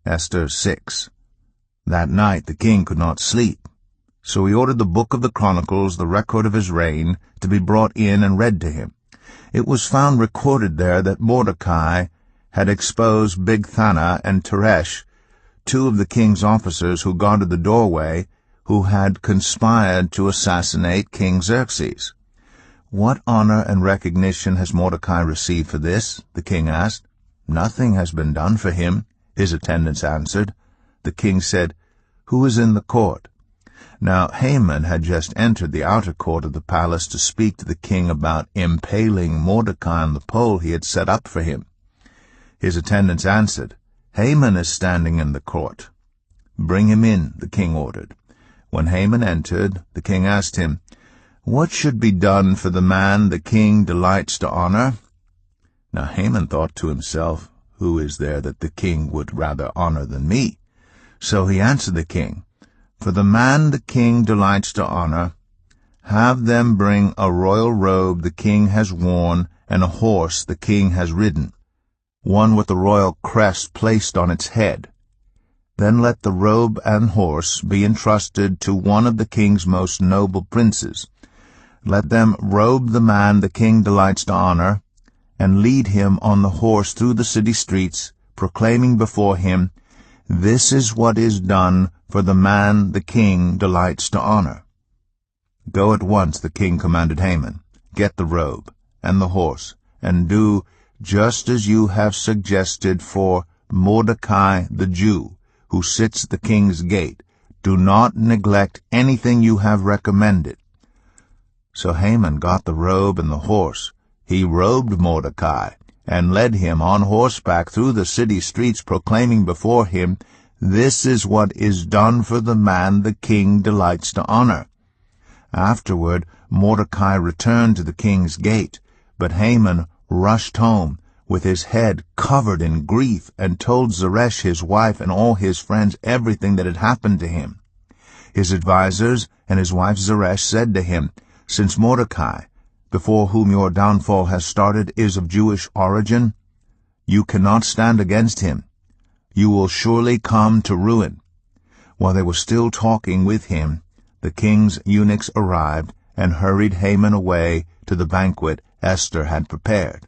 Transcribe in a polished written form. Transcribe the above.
Esther 6. That night the king could not sleep, so he ordered the book of the Chronicles, the record of his reign, to be brought in and read to him. It was found recorded there that Mordecai had exposed Bigthana and Teresh, two of the king's officers who guarded the doorway, who had conspired to assassinate King Xerxes. "What honor and recognition has Mordecai received for this?" the king asked. "Nothing has been done for him," his attendants answered. The king said, "Who is in the court?" Now Haman had just entered the outer court of the palace to speak to the king about impaling Mordecai on the pole he had set up for him. His attendants answered, "Haman is standing in the court." "Bring him in," the king ordered. When Haman entered, the king asked him, "What should be done for the man the king delights to honor?" Now Haman thought to himself, "Who is there that the king would rather honor than me?" So he answered the king, "For the man the king delights to honor, have them bring a royal robe the king has worn and a horse the king has ridden, one with the royal crest placed on its head. Then let the robe and horse be entrusted to one of the king's most noble princes. Let them robe the man the king delights to honor, and lead him on the horse through the city streets, proclaiming before him, 'This is what is done for the man the king delights to honor.'" "Go at once," the king commanded Haman. "Get the robe and the horse, and do just as you have suggested for Mordecai the Jew, who sits at the king's gate. Do not neglect anything you have recommended." So Haman got the robe and the horse. He robed Mordecai and led him on horseback through the city streets, proclaiming before him, "This is what is done for the man the king delights to honor." Afterward Mordecai returned to the king's gate, but Haman rushed home with his head covered in grief and told Zeresh his wife and all his friends everything that had happened to him. His advisers and his wife Zeresh said to him, "Since Mordecai, before whom your downfall has started, is of Jewish origin, you cannot stand against him. You will surely come to ruin." While they were still talking with him, the king's eunuchs arrived and hurried Haman away to the banquet Esther had prepared.